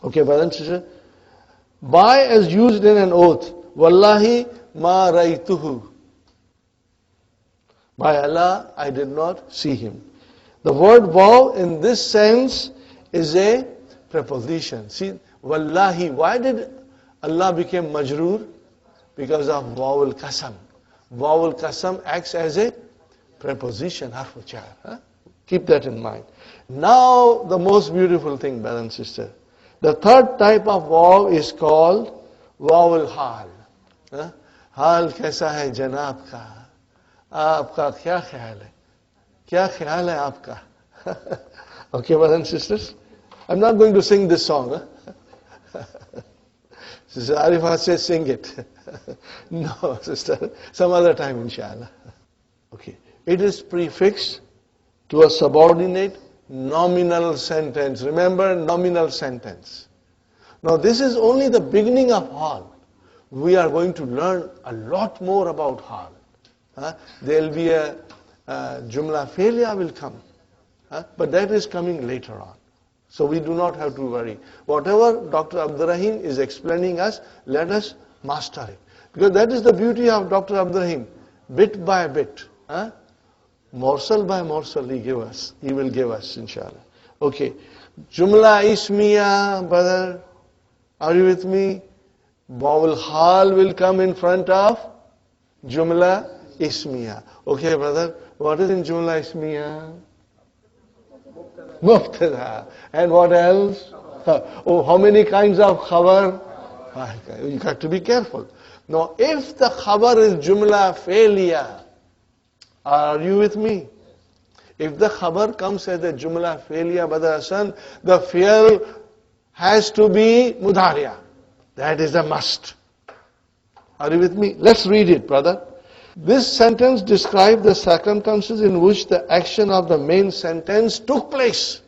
Okay, brother and sister. By as used in an oath. Wallahi ma ra'aytuhu. By Allah, I did not see him. The word wow in this sense is a preposition. See, wallahi, why did Allah become majroor? Because of waw al-qasam. Waw al-qasam acts as a preposition, harf jar. Huh? Keep that in mind. Now, the most beautiful thing, brother and sister. The third type of waw is called waw al-hal. Hal kaisa hai janab ka? Aapka kya khayal hai? Kya khayal hai aapka? Okay, brothers and sisters? I'm not going to sing this song. Sister Arifa says sing it. No, sister, some other time inshallah. Okay. It is prefixed to a subordinate nominal sentence. Remember, nominal sentence. Now this is only the beginning of hal. We are going to learn a lot more about hal. There will be a jumla failure will come. But that is coming later on. So we do not have to worry. Whatever Dr. Abdurrahim is explaining us, let us master it. Because that is the beauty of Dr. Abdurrahim. Bit by bit. Morsel by morsel he will give us, inshallah. Okay. Jumla ismiya, brother. Are you with me? Vowel hal will come in front of Jumla ismiya. Okay, brother. What is in Jumla ismiya? Mubtada. And what else? Oh, how many kinds of khabar? You got to be careful. Now, if the khabar is Jumla failure, are you with me? If the khabar comes as a Jumla failure, brother Hassan, the fi'l has to be mudhariya. That is a must. Are you with me? Let's read it, brother. This sentence describes the circumstances in which the action of the main sentence took place.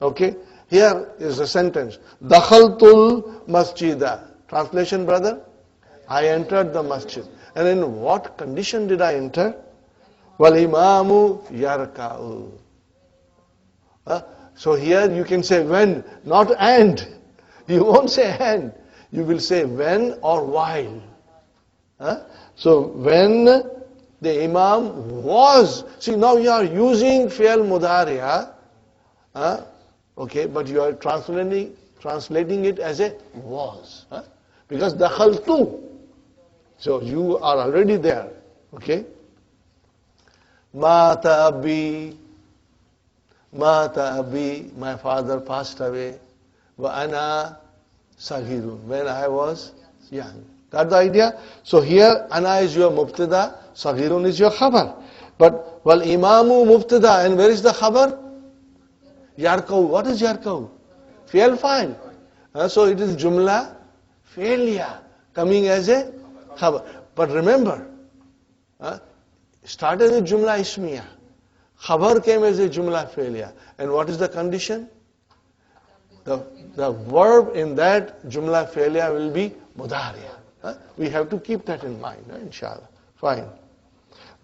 Okay? Here is the sentence. Dakhaltul masjida. Translation, brother? I entered the masjid. And in what condition did I enter? Wal imamu yarka'u. So here you can say when, not and. You won't say and. You will say when or while. So when the imam was, see now you are using fi'l mudhariya, okay, but you are translating it as a was, because dakhaltu. So you are already there, okay. Mata abi, my father passed away. Wa ana sagirun, when I was young. Got the idea? So here, ana is your mubtada, sagirun is your khabar. But, wal imamu mubtada, and where is the khabar? Yarkau. What is yarkau? Fi'l fa'il. So it is jumla failure, coming as a khabar. But remember, started with jumla ismiya. Khabar came as a jumla failure. And what is the condition? The verb in that jumla failure will be mudhariya. We have to keep that in mind, inshallah. Fine.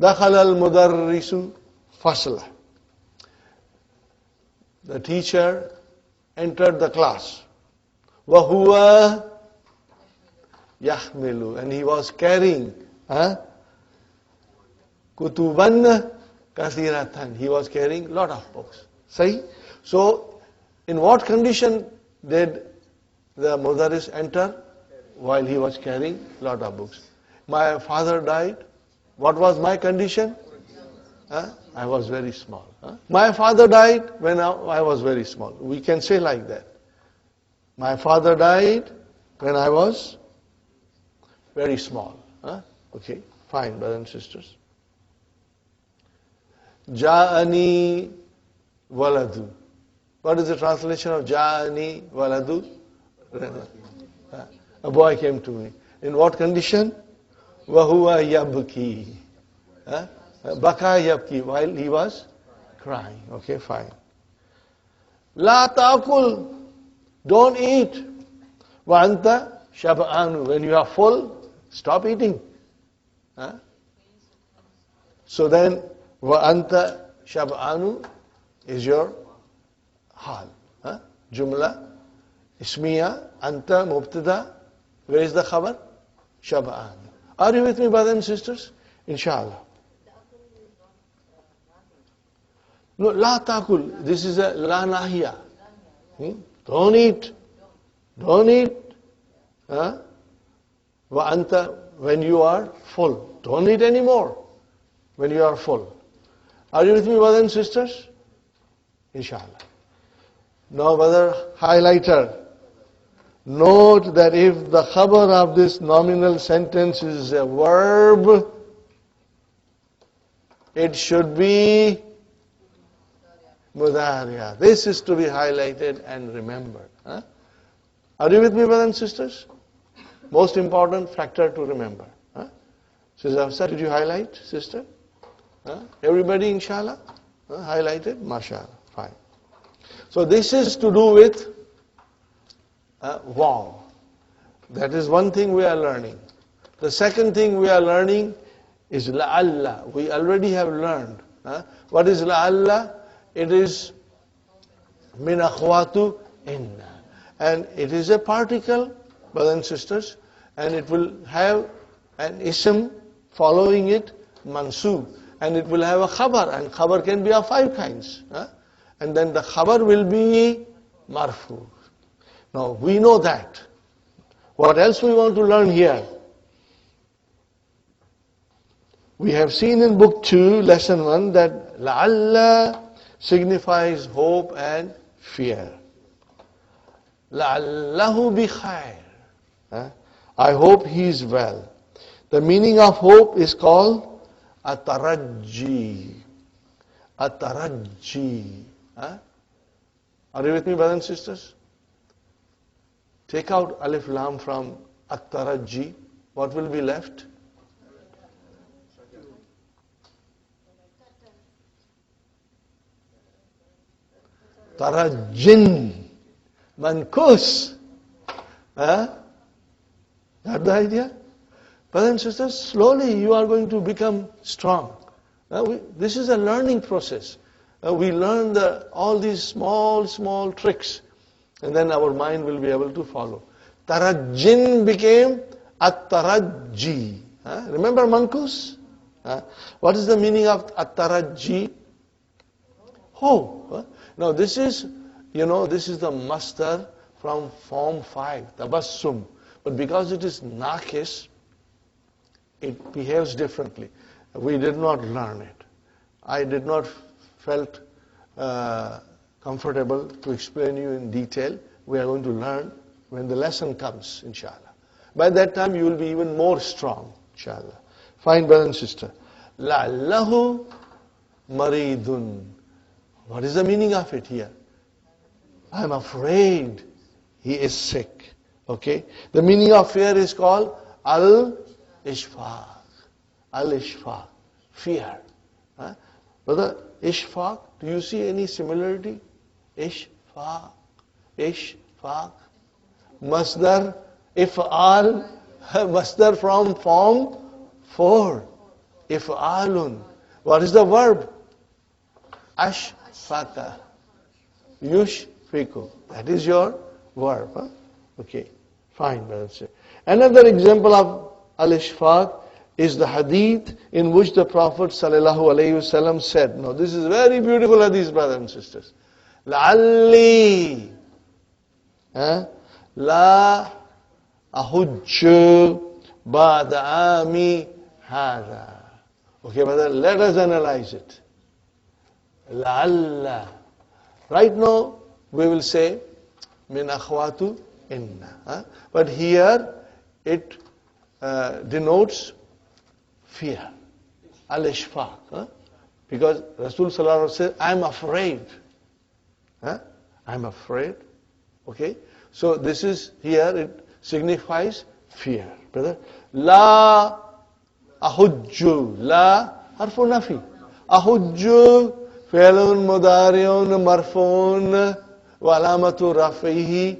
Dakhala al-mudarrisu fasla. The teacher entered the class. Wa huwa yahmilu. And he was carrying kutuban kathiratan. He was carrying lot of books. See? So, in what condition did the mudarris enter? While he was carrying lot of books. My father died. What was my condition? I was very small. My father died when I was very small. We can say like that. My father died when I was very small. Okay, fine, brothers and sisters. Ja'ani waladu. What is the translation of Ja'ani waladu? A boy came to me. In what condition? Wahuwa yabki. Baka yabki, while he was crying. Okay, fine. La ta'kul. Don't eat. Wa anta shab'anu. When you are full, stop eating. So then, wa anta shab'anu is your hal. Jumla Ismiya, anta, mubtada. Where is the khabar? Shab'an. Are you with me, brothers and sisters? Inshallah. No, la takul. This is a la nahiya. Don't eat. Don't eat. Wa anta, when you are full. Don't eat anymore when you are full. Are you with me, brothers and sisters? Inshallah. Now, brother highlighter. Note that if the khabar of this nominal sentence is a verb, it should be mudariya. This is to be highlighted and remembered. Are you with me, brothers and sisters? Most important factor to remember. Sister Hafsa, did you highlight, sister? Everybody, inshallah? Highlighted? MashaAllah. Fine. So this is to do with wow. That is one thing we are learning. The second thing we are learning is la'alla. We already have learned. What is la'alla? It is min akhwatu inna. And it is a particle, brothers and sisters, and it will have an ism following it, mansub. And it will have a khabar, and khabar can be of 5 kinds. And then the khabar will be marfu. Now, we know that. What else we want to learn here? We have seen in book 2, lesson 1, that la'alla signifies hope and fear. La'allahu bi khair. I hope he is well. The meaning of hope is called at-tarajji. At-tarajji. Are you with me, brothers and sisters? Take out alif lam from at-tarajji. What will be left? Tarajjin. Mankus. Got the idea? Brothers and sisters, slowly you are going to become strong. This is a learning process. We learn all these small tricks, and then our mind will be able to follow. Tarajjin became at-tarajji. Remember mankus? What is the meaning of at-tarajji? Hope. Now this is the masdar from form 5, tabassum. But because it is nakis, it behaves differently. We did not learn it. I did not felt comfortable to explain you in detail. We are going to learn when the lesson comes, inshallah. By that time you will be even more strong, inshallah. Fine, brother and sister. La'allahu maridun. What is the meaning of it here? I'm afraid he is sick. Okay? The meaning of fear is called al-ishfaq. Al-ishfaq. Fear. Brother, ishfaq, do you see any similarity? Ishfaq. Ishfaq. Masdar, if'al. Masdar from form 4. If'alun. What is the verb? Ashfaqa. Yushfiku. That is your verb. Okay. Fine, brothers. Another example of al-ishfaq is the hadith in which the Prophet ﷺ said, now this is very beautiful hadith, brothers and sisters. لَعَلِّي لَا أَحُجُّ بَعْدَ عَامِ هَذَا. Okay, brother, let us analyze it. لَعَلَّ. Right now, we will say, min akhwatu inna. But here, it denotes fear. Al-ishfaq. Because Rasul Sallallahu Alaihi Wasallam said, I'm afraid. I'm afraid. Okay? So this is, here it signifies fear. Brother. La ahujju. La harfu nafi. Ahujju fi'lun mudari'un marfu'un wa alamatu rafihi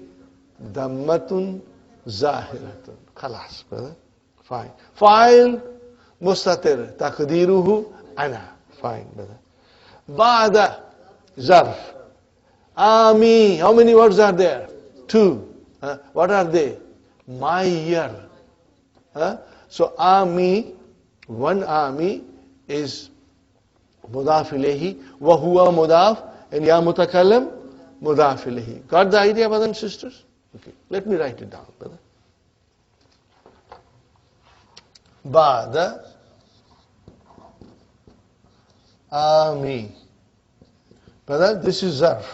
dammatun zahiratun. Khalas, brother. Fine. Fa'il mustatir. Taqdiruhu ana. Fine, brother. Ba'da zarf. Ami. How many words are there? 2. What are they? My year. So army, one army is mudaf ilayhi, wa huwa mudaf, and ya mutakallim mudaf ilayhi. Got the idea, brothers and sisters? Okay, let me write it down, brother. Ba'da army. Brother, this is zarf.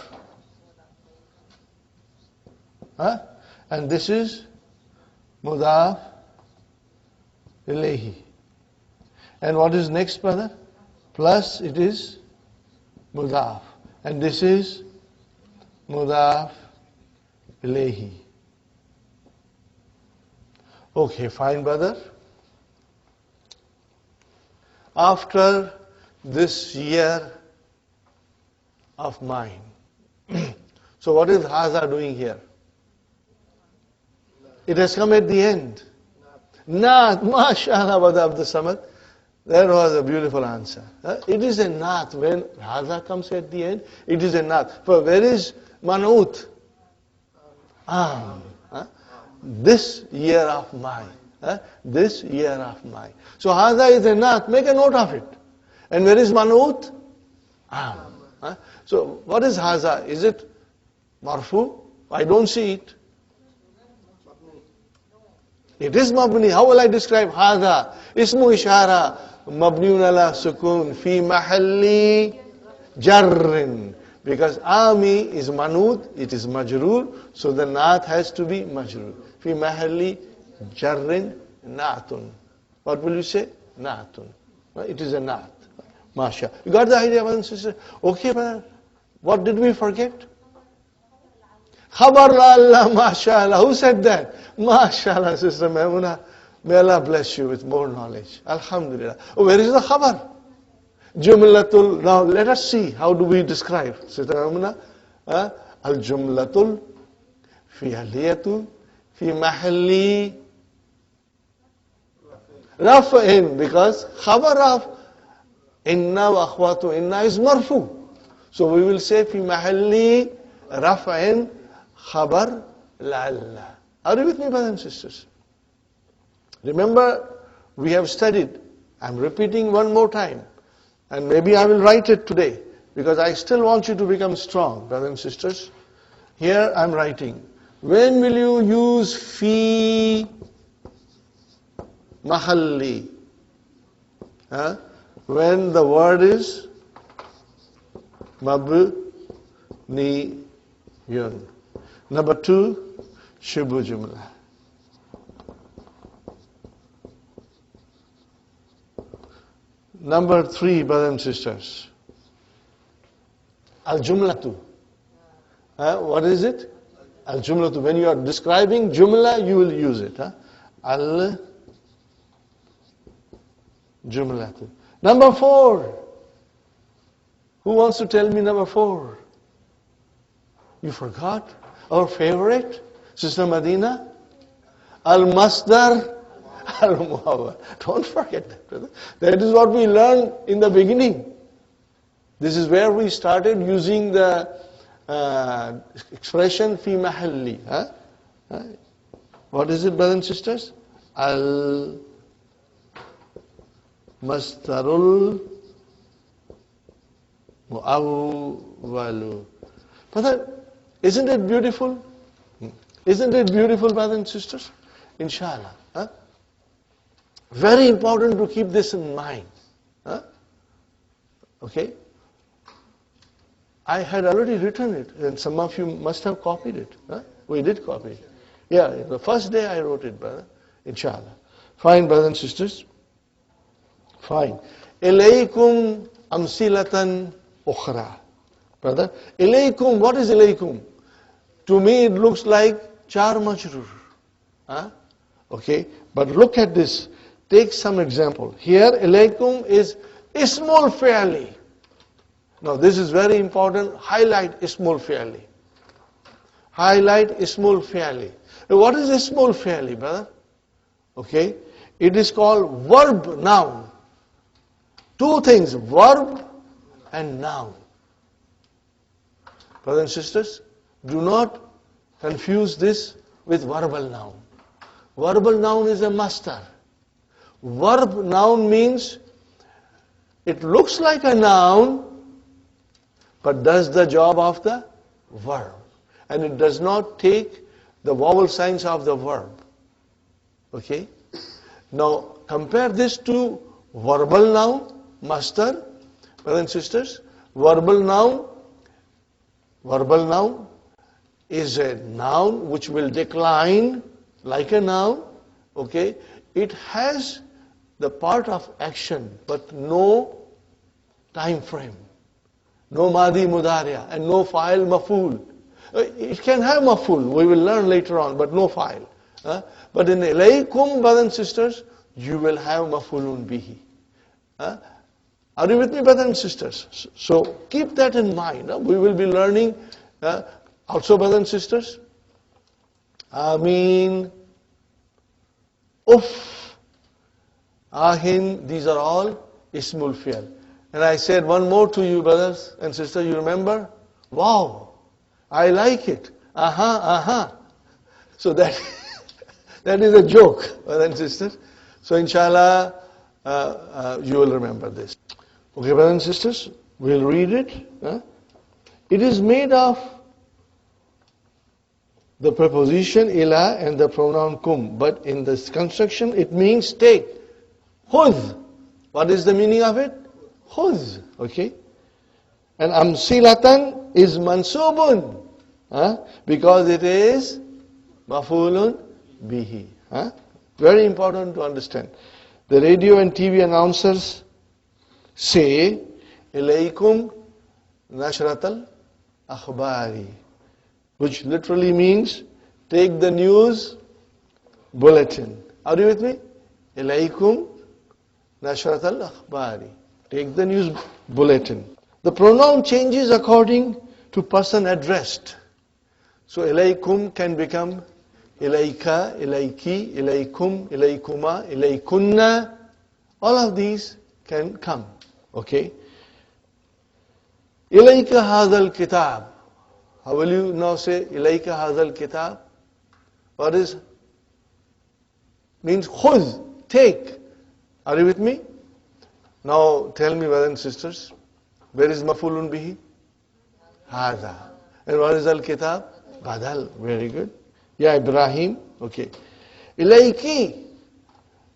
And this is mudaf ilayhi. And what is next, brother? Plus it is mudaf. And this is mudaf ilayhi. Okay, fine, brother. After this year of mine. So what is Haza doing here? It has come at the end. Naat, mashallah, Brother Abdul Samad. That was a beautiful answer. It is a naat. When Haza comes at the end, it is a naat. For where is Manut? This year of mine. This year of mine. So Haza is a naat. Make a note of it. And where is Manut? So what is Haza? Is it marfu? I don't see it. It is mabni. How will I describe Haza? Ismu ishara. Mabniun ala sukun. Fi mahalli jarrin. Because ami is manud. It is majroor. So the naat has to be majroor. Fi mahalli jarrin naatun. What will you say? Naatun. It is a naat. Masha. You got the idea, brothers and sisters? Okay, brother. What did we forget? Khabar la Allah, mashallah. Who said that? Mashallah, Sister Maimuna. May Allah bless you with more knowledge. Alhamdulillah. Oh, where is the khabar? Jumlatul. Now let us see. How do we describe? Sister Maimuna. Al jumlatul fi'liyatu fi mahalli raf'in. Because khabar of inna wa akhwatu inna is marfu. So we will say fi mahalli raf'in khabar la'alla. Are you with me, brothers and sisters? Remember, we have studied. I'm repeating one more time. And maybe I will write it today. Because I still want you to become strong, brothers and sisters. Here I'm writing. When will you use fi mahalli? When the word is mabniyun. Number 2, shibhu jumla. Number 3, brothers and sisters. Al-jumlatu. What is it? Al-jumlatu. When you are describing jumla, you will use it. Al-jumlatu. Number 4. Who wants to tell me number 4? You forgot? Our favorite? Sister Madina? Al-masdar. Al-muawwal. Don't forget that, brother. That is what we learned in the beginning. This is where we started using the expression fi mahalli. What is it, brothers and sisters? Al-masdarul muawwalu. Brother, isn't it beautiful? Isn't it beautiful, brothers and sisters? Inshallah. Very important to keep this in mind. Okay? I had already written it, and some of you must have copied it. We did copy it. Yeah, the first day I wrote it, brother. Inshallah. Fine, brothers and sisters. Fine. Ilaykum amsilatan ukhra. Brother, ilaykum, what is ilaykum? To me it looks like char majrur. Okay, but look at this. Take some example. Here, ilaykum is ismul fi'li. Now this is very important. Highlight ismul fi'li. Highlight ismul fi'li. What is ismul fi'li, brother? Okay, it is called verb noun. Two things, verb and noun. Brothers and sisters, do not confuse this with verbal noun. Verbal noun is a master. Verb noun means it looks like a noun, but does the job of the verb. And it does not take the vowel signs of the verb. Okay? Now, compare this to verbal noun, master, brothers and sisters. Verbal noun is a noun which will decline like a noun. Okay? It has the part of action, but no time frame. No madi mudariya and no fa'il maf'ul. It can have maf'ul, we will learn later on, but no fa'il. But in ilaykum, brothers and sisters, you will have maf'ulun bihi. Are you with me, brothers and sisters? So keep that in mind. We will be learning also, brothers and sisters. Ameen, uff, ahin, these are all ismul fi'l. And I said one more to you, brothers and sisters, you remember? Wow, I like it. Aha. So that is a joke, brothers and sisters. So inshallah, you will remember this. Okay, brothers and sisters, we'll read it. It is made of the preposition ila and the pronoun kum, but in this construction it means take. Khudh. What is the meaning of it? Khudh. Okay? And amsilatan is mansubun, because it is maf'ulun bihi. Very important to understand. The radio and TV announcers say, ilaykum nashratal akhbari, which literally means take the news bulletin. Are you with me? Ilaykum nashratal akhbari. Take the news bulletin. The pronoun changes according to person addressed. So ilaykum can become ilayka, ilayki, ilaykum, ilaykuma, ilaykunna. All of these can come. Okay? Ilayka hadhal kitab. How will you now say ilayka hadhal kitab? What is? Means khudh, take. Are you with me? Now tell me, brothers and sisters, where is maf'ulun bihi? Hadha. And what is al-kitab? Badal. Very good. Ya Ibrahim. Okay. Ilayki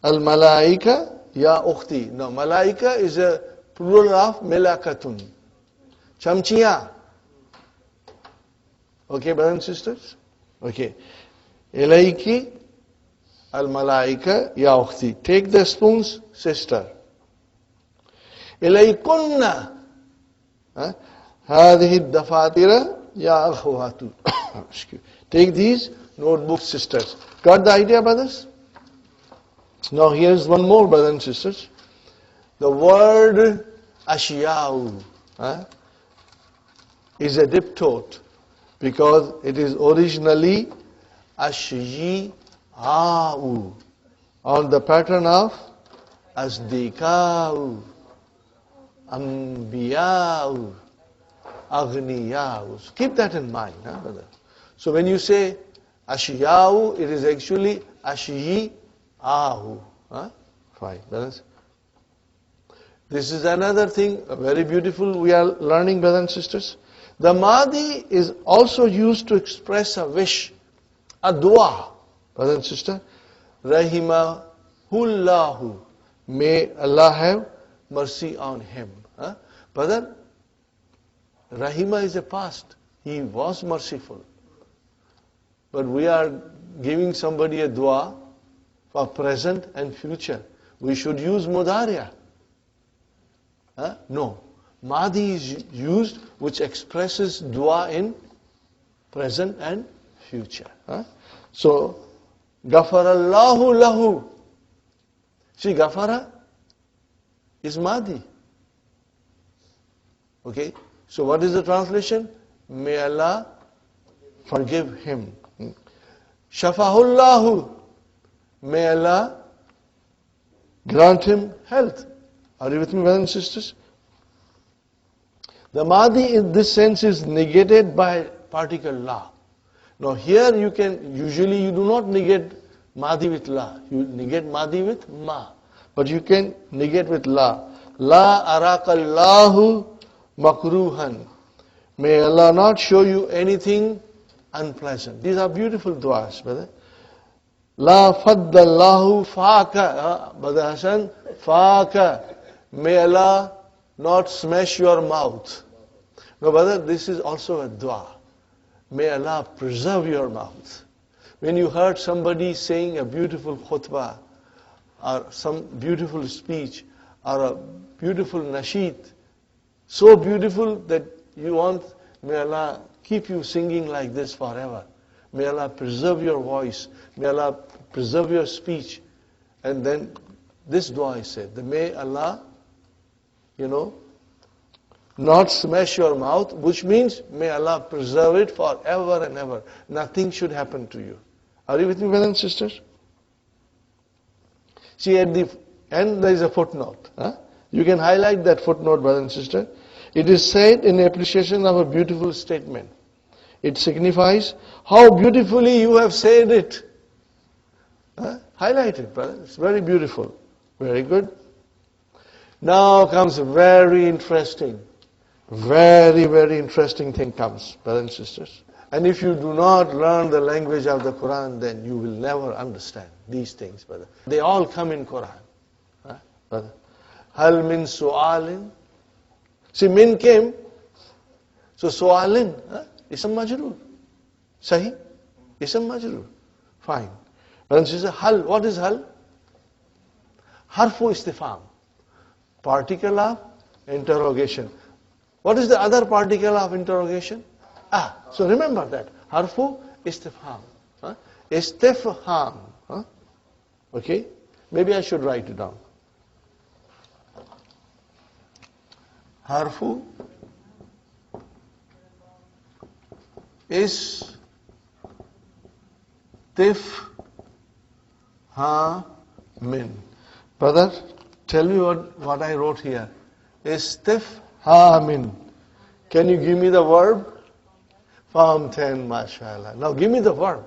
al-malaika ya ukhti. Now malaika is a plural of melakatun. Chamchiya. Okay, brothers and sisters? Okay. Ilayki al-malaika ya ukhti. Take the spoons, sister. Ilaykunna hadhihi ad-dafatira ya akhwatu. Take these notebooks, sisters. Got the idea, brothers? Now here's one more, brothers and sisters. The word ashiyau is a diptote because it is originally ashiyau on the pattern of asdikau, ambiyau, aghniyau. Keep that in mind, brother. So when you say ashiyau, it is actually ashiyahu. Fine, brothers. This is another thing, very beautiful, we are learning, brothers and sisters. The Madi is also used to express a wish, a dua, brothers and sisters. Rahimahullahu. May Allah have mercy on him. Brother, Rahima is a past. He was merciful. But we are giving somebody a dua for present and future. We should use mudariya. No. Madi is used which expresses dua in present and future. So, Ghafarallahu lahu. See, Ghafara is Madi. Okay? So what is the translation? May Allah forgive him. Shafahullahu. May Allah grant him health. Are you with me, brothers and sisters? The Madi in this sense is negated by particle la. Now here usually you do not negate Madi with La. You negate Madi with Ma. But you can negate with La. La arakallahu makruhan. May Allah not show you anything unpleasant. These are beautiful du'as, brother. La faddallahu faka. Brother Hassan, faka. May Allah not smash your mouth. No, brother, this is also a dua. May Allah preserve your mouth. When you heard somebody saying a beautiful khutbah, or some beautiful speech, or a beautiful nasheed, so beautiful that you want, may Allah keep you singing like this forever. May Allah preserve your voice. May Allah preserve your speech. And then this dua is said, that may Allah, not smash your mouth, which means may Allah preserve it forever and ever. Nothing should happen to you. Are you with me, brothers and sisters? See, at the end there is a footnote. You can highlight that footnote, brother and sister. It is said in appreciation of a beautiful statement. It signifies how beautifully you have said it. Highlight it, brother. It's very beautiful. Very good. Now comes very interesting. Very, very interesting thing comes, brothers and sisters. And if you do not learn the language of the Quran, then you will never understand these things, brother. They all come in Quran. Brother. Hal min su'alin. See, min came. So su'alin, ism majroor. Sahi? Ism majroor. Fine. Brother and sister, hal, what is hal? Harfu istifham. Particle of interrogation. What is the other particle of interrogation? So remember that. Harfu istifham. Istifham. Okay? Maybe I should write it down. Harfu istifhamin. Brother, tell me what I wrote here. Istifhamin. Can you give me the verb? Form 10, mashallah. Now give me the verb.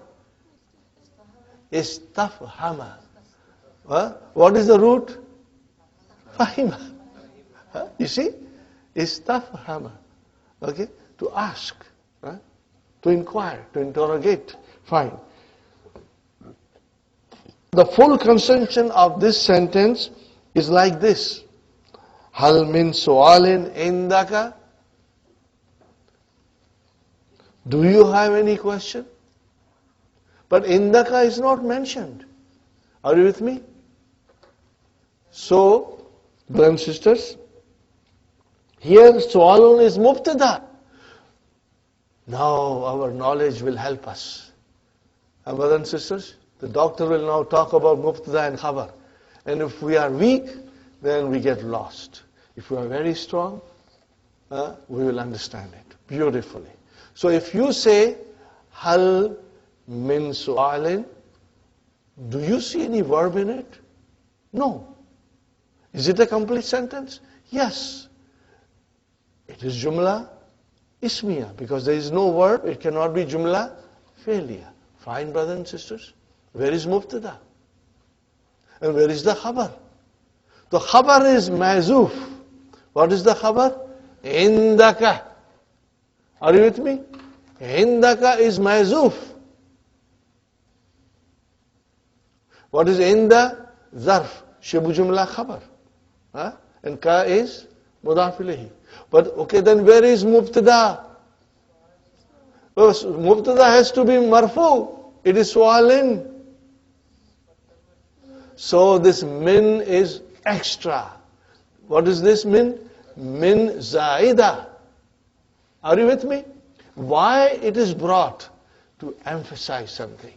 Istafhama. What is the root? Fahima. You see? Istafhama. Okay? To ask. To inquire. To interrogate. Fine. The full construction of this sentence is like this. Hal min su'alin indaka? Do you have any question? But indaka is not mentioned. Are you with me? So, brothers and sisters, here su'alun is mubtada. Now our knowledge will help us. And brothers and sisters, the doctor will now talk about mubtada and khabar. And if we are weak, then we get lost. If we are very strong, we will understand it beautifully. So if you say, hal min su'alin, do you see any verb in it? No. Is it a complete sentence? Yes. It is jumla ismiya. Because there is no verb, it cannot be jumla failure. Fine, brothers and sisters. Where is mubtada? And where is the khabar? The khabar is mazuf. What is the khabar? Indaka. Are you with me? Indaka is mazuf. What is inda? Zarf. Shibu jumla khabar. And ka is mudaf ilayhi. But okay, then where is mubtada? Well, mubtada has to be marfu. It is su'alin. So this min is extra. What is this min? Min zaida. Are you with me? Why it is brought? To emphasize something.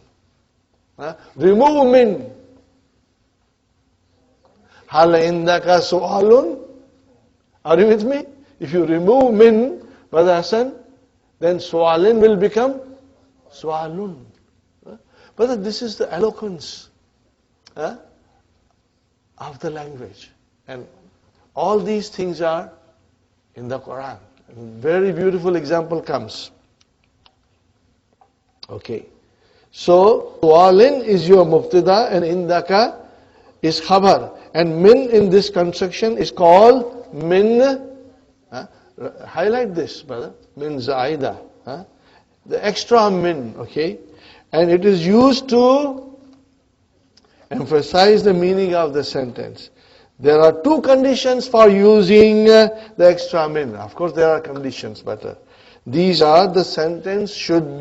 Remove min. Hal indaka su'alun. Are you with me? If you remove min, Brother Hassan, then su'alin will become su'alun. Brother, this is the eloquence of the language. And all these things are in the Quran. A very beautiful example comes. Okay. So, walin is your mubtada and indaka is khabar. And min in this construction is called min. Highlight this, brother. Min zaida. The extra min, okay? And it is used to emphasize the meaning of the sentence. There are two conditions for using the extra min. Of course, there are conditions, but these are the sentence should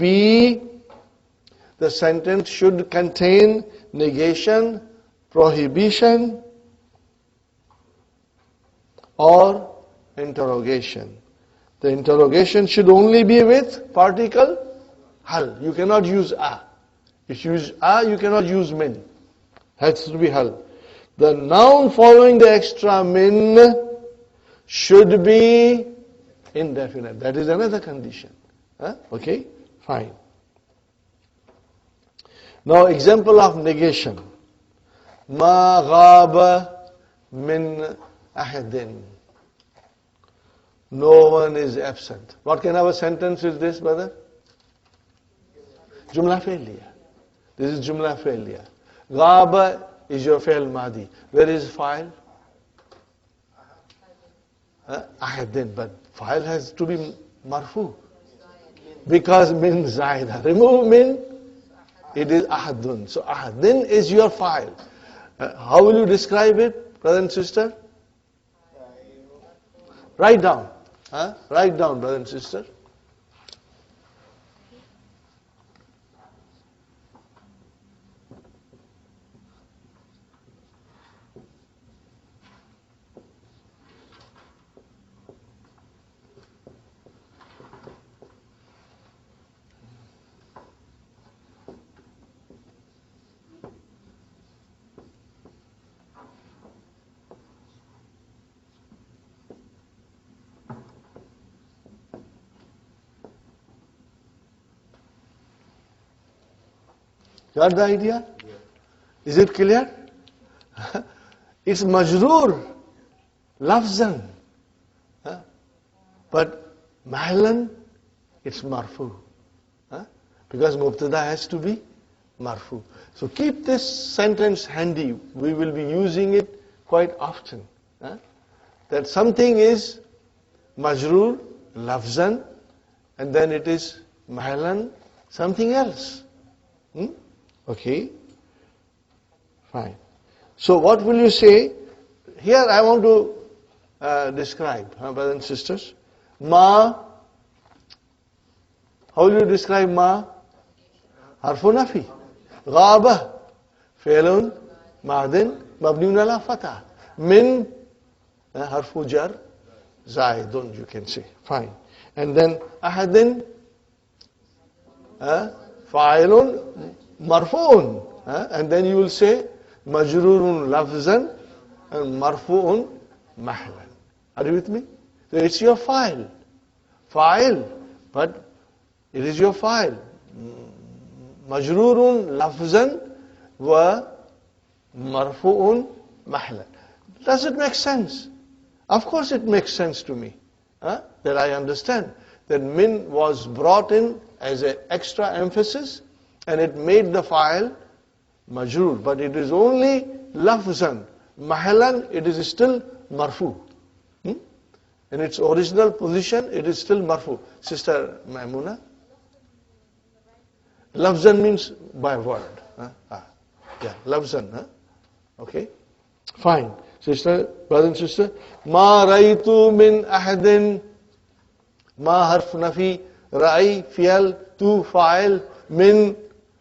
contain negation, prohibition, or interrogation. The interrogation should only be with particle hal. You cannot use a. If you use a, you cannot use min. Has to be hal. The noun following the extra min should be indefinite. That is another condition. Okay? Fine. Now, example of negation. Ma ghaba min ahadin. No one is absent. What kind of a sentence is this, brother? Jumla fi'liya. This is Jumla fi'liya. Ghaba is your fi'l madi. Where is fa'il? Ahadin. But fa'il has to be marfu. Because min zaida. Remove min, it is ahadun. So ahadin is your fa'il. How will you describe it, brother and sister? Write down. Write down, brother and sister. Got the idea? Is it clear? It's majroor, lafzan. But mahlan, it's marfu. Because mubtada has to be marfu. So keep this sentence handy. We will be using it quite often. That something is majroor, lafzan, and then it is mahlan, something else. Okay, fine. So what will you say? Here I want to describe, brothers and sisters. Ma, how will you describe ma? Harfu nafi. Ghaba, fi'lun, ma'din, mabniun ala fatah. Min, harfu jar, zaidun, you can say. Fine. And then ahadin, fa'ilun, marfu'un, and then you will say majrurun lafzan and marfu'un mahlan. Are you with me? So it's your file, but it is your file. Majrurun lafzan wa marfu'un mahlan. Does it make sense? Of course it makes sense to me. That I understand that min was brought in as an extra emphasis, and it made the file majroor, but it is only lafzan. Mahalan, it is still marfu. In its original position, it is still marfu. Sister Maimuna? Lafzan means by word. Yeah, lafzan. Okay? Fine. Sister, brother and sister. Ma raitu min ahadin. Ma harf nafi. Ra'i, fi'al, tu, fa'il, min,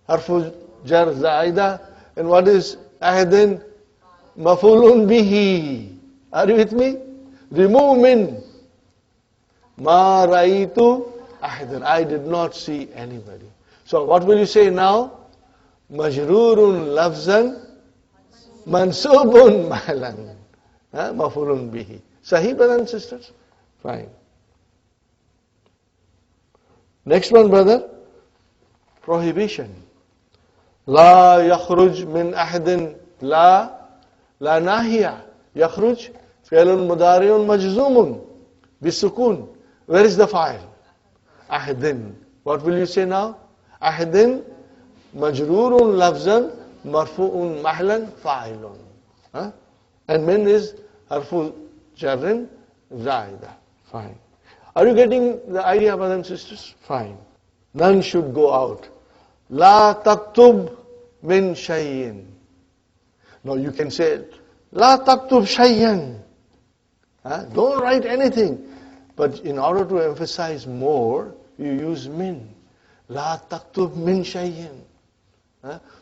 harfu jar zaida, and what is ahadin? Mafulun bihi. Are you with me? Remove min. Ma raitu ahadin. I did not see anybody. So what will you say now? Majrurun lafzan, mansubun mahlan. Mafulun bihi. Sahih, brothers and sisters? Fine. Next one, brother. Prohibition. La yakhruj min ahadin. La nahiya. Yakhruj. Fi'lun mudari'un majzumun. Bisukun. Where is the file? Ahadin. What will you say now? Ahdin majrurun lafzan marfu'un mahlan fa'ilun. Huh? And min is harfu jarrin zaida. Fine. Are you getting the idea, brothers and sisters? Fine. None should go out. La taktub min shayyin. Now you can say, La taktub shayyan. Don't write anything. But in order to emphasize more, you use min. La taktub min shayyin.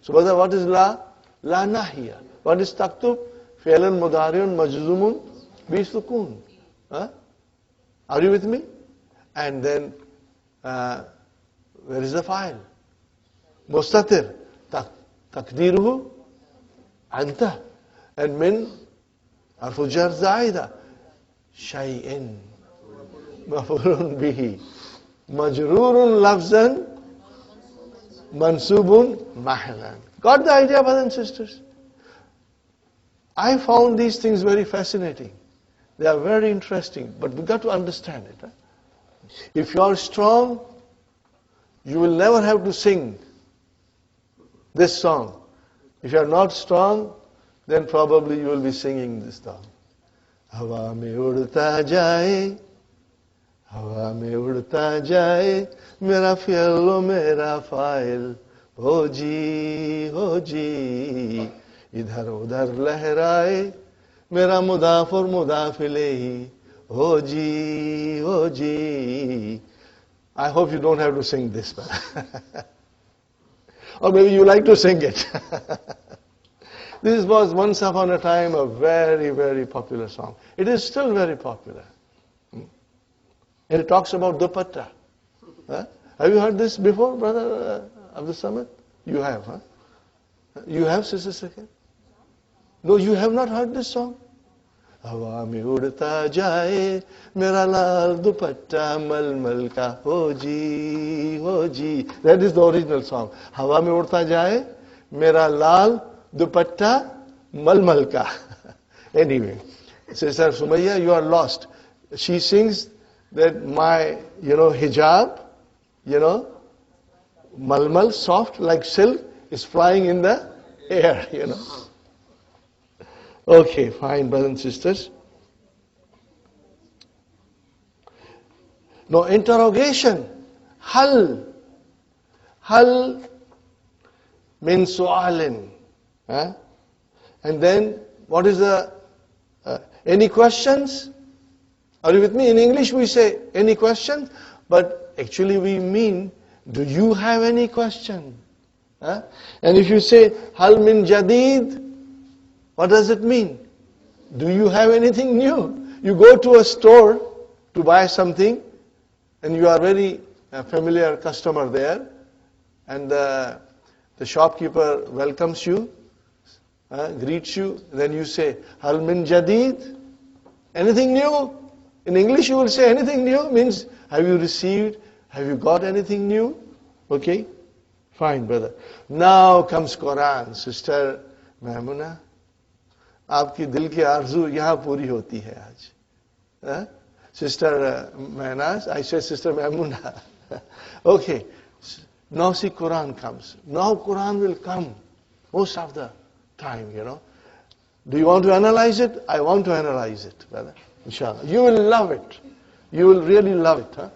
So brother, what is la? La nahiya. What is taktub? Fi'lan mudari'un majzumun bi sukun. Are you with me? And then, where is the file? Mustatir. Takdiruhu anta. And min harfu jar zaida. Shay'in. Maf'ulun bihi. Majrurun lafzan. Mansubun mahlan. Got the idea, brothers and sisters? I found these things very fascinating. They are very interesting, but we've got to understand it. If you are strong, you will never have to sing this song. If you are not strong, then probably you will be singing this song. Hawa mein udta jaye, hawa mein udta jaye, mera fi'l o mera fa'il, ho ji, idhar udhar lehraye, mera mudaf aur mudaf ilayhi, ho ji. I hope you don't have to sing this. Or maybe you like to sing it. This was once upon a time a very, very popular song. It is still very popular. And it talks about dupatta. Have you heard this before, brother Abdul Samad? You have, huh? You have, Sister Sakir? No, you have not heard this song? हवा में उड़ता जाए मेरा लाल दुपट्टा मलमल का हो जी. That is the original song. हवा में उड़ता जाए मेरा लाल दुपट्टा मलमल का. Anyway, Sister Sumayya, you are lost. She sings that my, hijab, malmal, soft like silk, is flying in the air, Okay, fine, brothers and sisters. Now, interrogation. Hal min su'alin. And then, what is the, any questions? Are you with me? In English we say, any questions? But actually we mean, do you have any question? And if you say, hal min jadid, what does it mean? Do you have anything new? You go to a store to buy something, and you are very familiar customer there, and the shopkeeper welcomes you, greets you, then you say, hal min jadid? Anything new? In English you will say anything new, means have you received, have you got anything new? Okay? Fine, brother. Now comes Quran. Sister Maimuna, आपकी दिल की आरज़ू यहाँ पूरी होती है आज. Sister Manas, I say Sister Maimuna. Okay, now see Quran comes. Now Quran will come most of the time, Do you want to analyze it? I want to analyze it, brother. Inshallah. You will love it. You will really love it.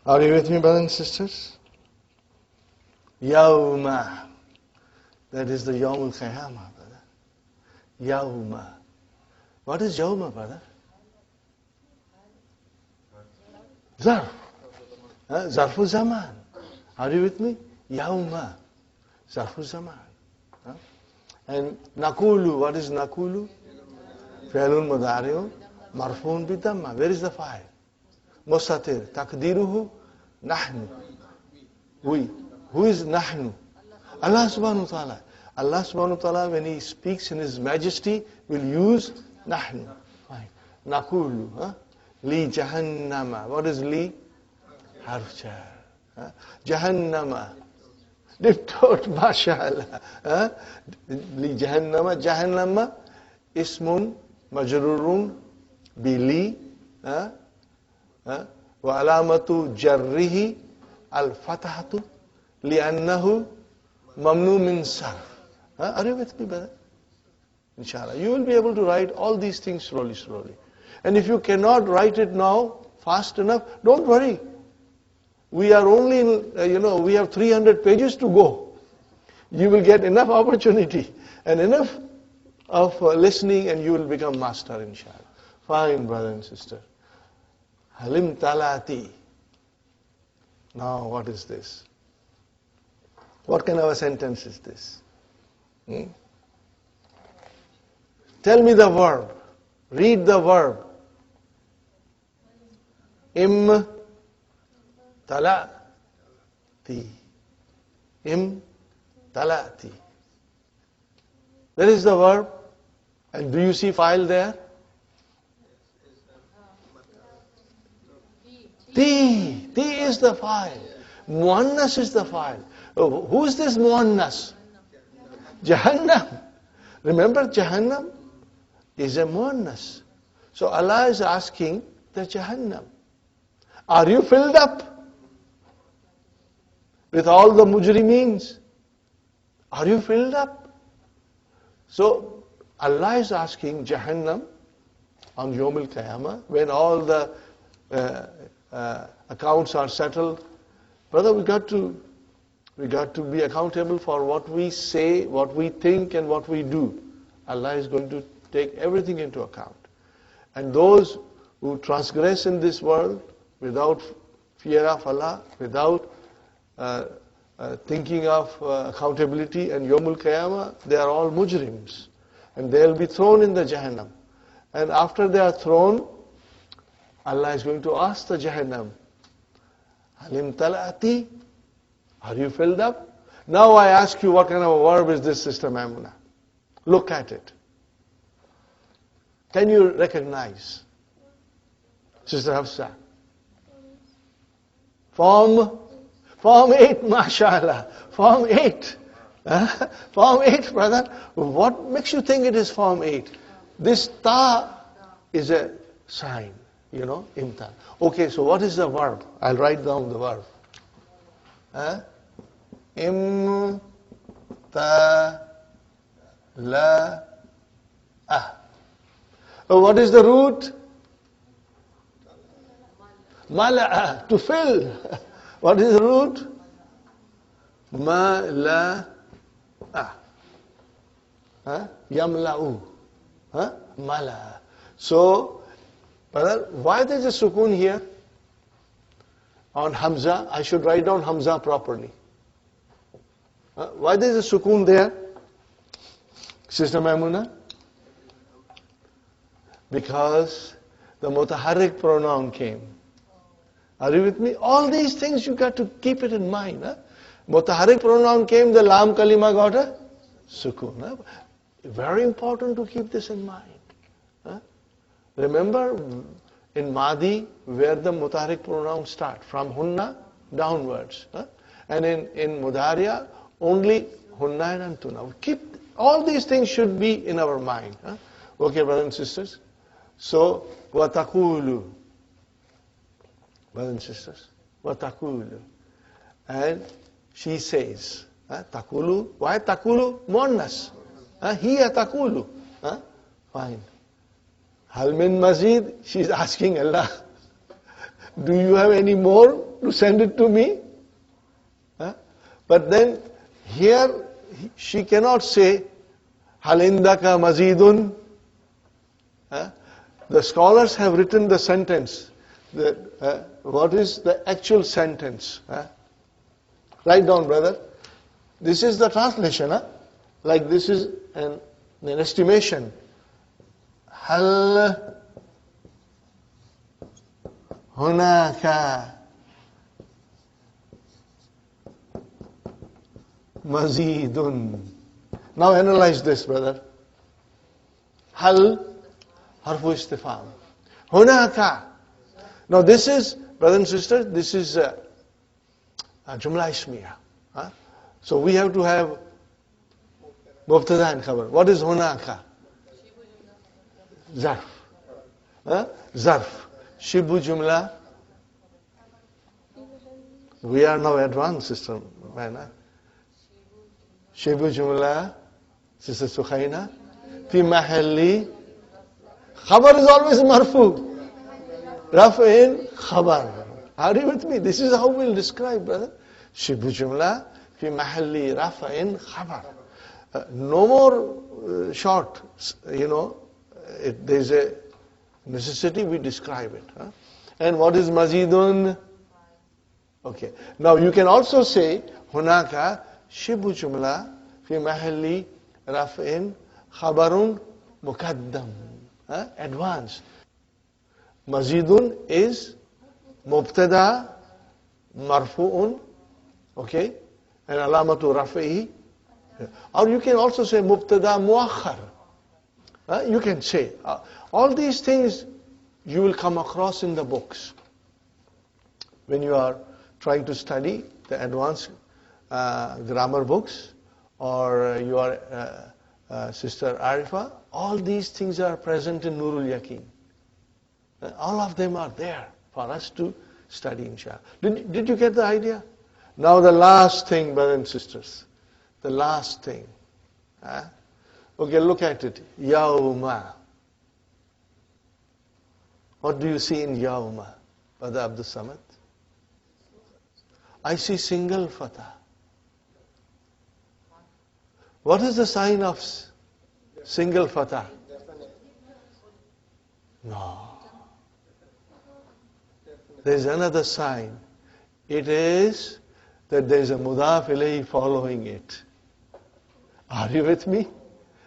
Are you with me, brothers and sisters? Yawma. That is the Yawmul Qiyamah, brother. Yawma. What is Yawma, brother? Zarf. Zarfu Zaman. Are you with me? Yawma. Zarfu Zaman. And Nakulu. What is Nakulu? Fi'lun Mudari'un. Marfuun bidamma. Where is the file? Mustatir. Takdiruhu. Nahnu. We. Who is Nahnu? Allah subhanahu wa ta'ala. Allah subhanahu wa ta'ala, when He speaks in His majesty, will use Nahnu. Fine. Nakulu. Li Jahannama. What is Li? Harfjar. Jahannama. Diptot, mashallah. Li Jahannama. Jahannama. Ismun majrurun. Bili. Wa alamatu jarrihi. Al-fatahatu. Li'annahu mamnu min sarf. Are you with me, brother? Inshallah. You will be able to write all these things slowly. And if you cannot write it now fast enough, don't worry. We are only in, we have 300 pages to go. You will get enough opportunity and enough of listening, and you will become master, inshallah. Fine, brother and sister. Halim talati. Now, what is this? What kind of a sentence is this? Tell me the verb. Read the verb. Im talati. Im talati. Where is the verb? And do you see file there? Ti. Ti is the file. Muannas is the file. Who is this Muannas? Jahannam. Remember, Jahannam is a Muannas. So Allah is asking the Jahannam, are you filled up with all the mujrimeens? Are you filled up? So Allah is asking Jahannam on Yawm al-Qiyamah, when all the accounts are settled. Brother, we got to be accountable for what we say, what we think, and what we do. Allah is going to take everything into account. And those who transgress in this world without fear of Allah, without thinking of accountability and Yawmul Qiyamah, they are all mujrims. And they'll be thrown in the Jahannam. And after they are thrown, Allah is going to ask the Jahannam, Halim talati? Are you filled up? Now I ask you, what kind of a verb is this, Sister Maimuna? Look at it. Can you recognize? Sister Hafsa. Form 8, mashallah. Form 8. Form 8, brother. What makes you think it is Form 8? This ta is a sign, imta. Okay, so what is the verb? I'll write down the verb. Im ta la ah. What is the root? Mala'a, to fill. What is the root? Mala'a. Yamla'u. Mala'a. So, brother, why there is a sukoon here? On Hamza, I should write down Hamza properly. Why there is a sukoon there? Sister Maimuna? Because the mutaharrik pronoun came. Are you with me? All these things you got to keep it in mind. Mutaharrik pronoun came, the lam kalima got a sukoon. Very important to keep this in mind. Remember in Madi where the mutaharrik pronoun start, from hunna downwards. And in Mudariya only hunna and antuna. Keep all these things should be in our mind. Okay, brothers and sisters. So, وَتَقُولُ, brothers and sisters, وَتَقُولُ. And she says, تَقُولُ, why تَقُولُ? Muannas. Hiya تَقُولُ. Fine. Hal min mazid? She's asking Allah, do you have any more to send it to me. But then here she cannot say halindaka mazidun. The scholars have written the sentence. What is the actual sentence? Write down, brother. This is the translation. Like this is an estimation. Hal hunaka mazidun. Now analyze this, brother. Hal harfu istifham. Hunaka. Now this is, brothers and sisters, this is jumla ismiya. So we have to have mubtada and khabar. What is hunaka? Zarf. Zarf. Shibu jumla. We are now advanced, sister Maina. Shibu jumla, sister Sukhaina. Fi mahalli. Khabar is always marfu. Raf'in khabar. Are you with me? This is how we'll describe, brother. Shibu jumla fi mahalli raf'in khabar. No more short, there's a necessity, we describe it. And what is mazidun? Okay. Now you can also say hunaka shibu jumla fi mahalli raf'in khabarun mukaddam. Advance. Mazidun is mubtada marfu'un, okay, and alamatu raf'ihi. Or you can also say mubtada muakhar. You can say all these things you will come across in the books when you are trying to study the advanced grammar books, or your sister Arifa. All these things are present in Nurul Yaqeen. All of them are there for us to study, inshallah. Did you get the idea? Now the last thing, brothers and sisters. The last thing. Okay, look at it. Yawma. What do you see in Yawma, Brother Abdul Samad? I see single fatah. What is the sign of single fatah? No. There is another sign. It is that there is a mudaf ilayhi following it. Are you with me?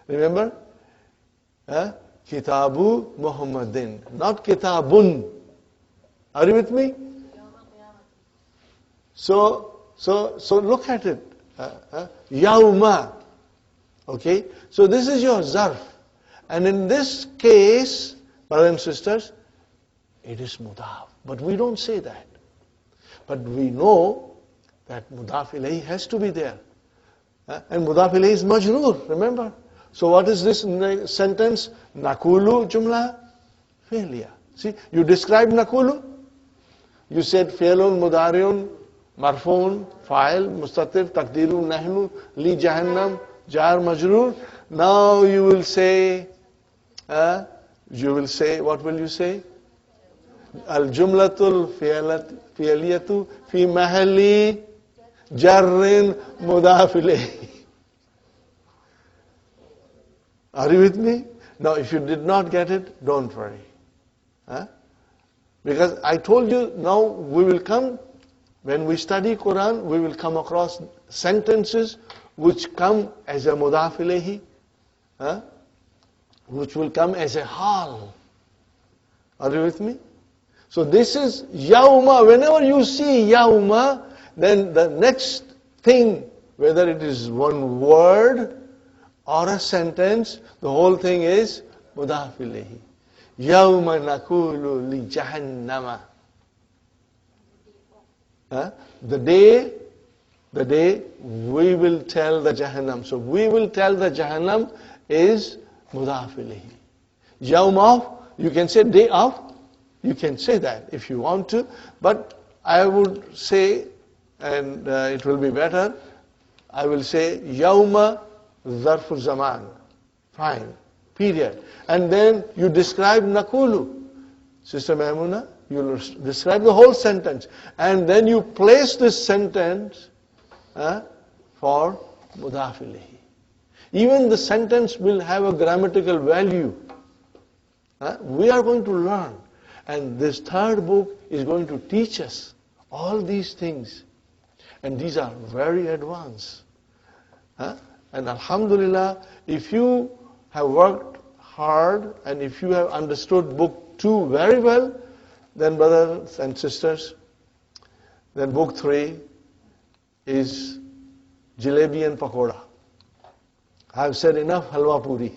Remember? Kitabu Muhammadin, not kitabun. Are you with me? So look at it. Yawma. Okay? So this is your zarf. And in this case, brothers and sisters, it is mudaf. But we don't say that. But we know that mudaf ilayhi has to be there. And mudaf ilayhi is majroor, remember? So what is this sentence? Nakulu jumla fi'liya. See, you described nakulu. You said fi'lun mudariun marfuun fa'il mustatir taqdirun nahnu li jahannam jar majroor. Now you will say, what will you say? Al jumlatul fi'liyatu fi mahalli jarrin mudaf ilayhi. Are you with me? Now, if you did not get it, don't worry. Because I told you, now we will come, when we study Quran, we will come across sentences which come as a mudaf ilayhi, which will come as a hal. Are you with me? So this is yawma. Whenever you see yawma, then the next thing, whether it is one word or a sentence, the whole thing is mudaf ilayhi. Yawma nakulu li jahannama. The day we will tell the Jahannam. So we will tell the Jahannam is mudaf ilayhi. Yawm of, you can say day of, you can say that if you want to, but I would say, and it will be better, I will say yawma zarfu zaman. Fine. Period. And then you describe nakulu. Sister Maimuna, You'll describe the whole sentence. And then you place this sentence for mudaf ilayhi. Even the sentence will have a grammatical value. We are going to learn. And this third book is going to teach us all these things. And these are very advanced. And alhamdulillah, if you have worked hard and if you have understood book 2 very well, then brothers and sisters, then book 3 is jalebi and pakoda. I have said enough halwa puri.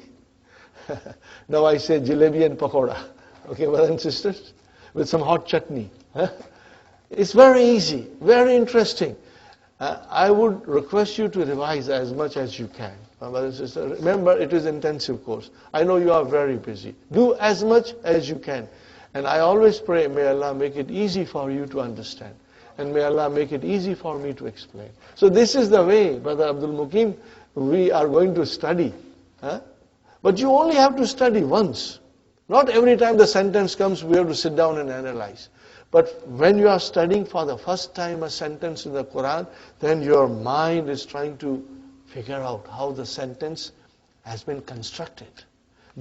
Now I say jalebi and pakoda. Okay, brothers and sisters? With some hot chutney. It's very easy, very interesting. I would request you to revise as much as you can. My brothers and sisters, remember it is intensive course. I know you are very busy. Do as much as you can. And I always pray, may Allah make it easy for you to understand. And may Allah make it easy for me to explain. So this is the way, Brother Abdul Mukim, we are going to study. But you only have to study once. Not every time the sentence comes, we have to sit down and analyze. But when you are studying for the first time a sentence in the Quran, then your mind is trying to figure out how the sentence has been constructed.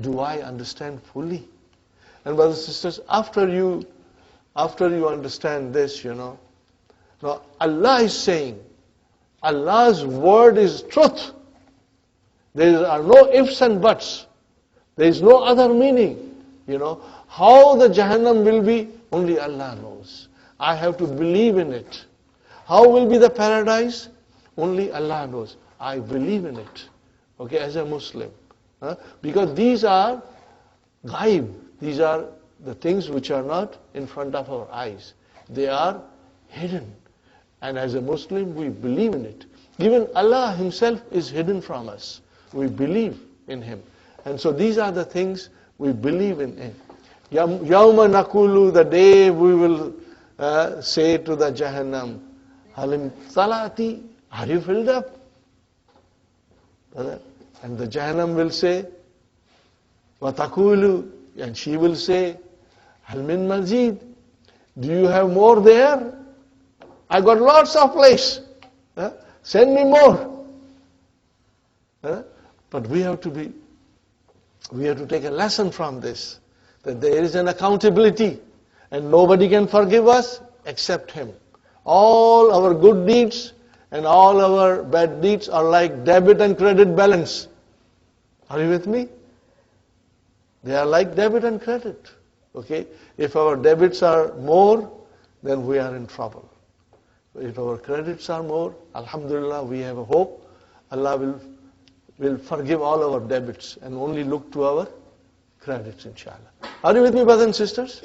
Do I understand fully? And brothers and sisters, after you understand this, now Allah is saying, Allah's word is truth. There are no ifs and buts. There is no other meaning. How the Jahannam will be, only Allah knows. I have to believe in it. How will be the paradise? Only Allah knows. I believe in it. Okay, as a Muslim. Because these are ghaib. These are the things which are not in front of our eyes. They are hidden. And as a Muslim, we believe in it. Even Allah Himself is hidden from us. We believe in Him. And so these are the things we believe in Him. Yawma nakulu, the day we will say to the Jahannam, Halim salati, are you filled up? And the Jahannam will say, Watakulu, and she will say, Hal min mazid, do you have more there? I got lots of place. Send me more. But we have to take a lesson from this, that there is an accountability and nobody can forgive us except Him. All our good deeds and all our bad deeds are like debit and credit balance. Are you with me? They are like debit and credit. Okay? If our debits are more, then we are in trouble. If our credits are more, alhamdulillah, we have a hope. Allah will forgive all our debits and only look to our credits, inshallah. Are you with me, brothers and sisters?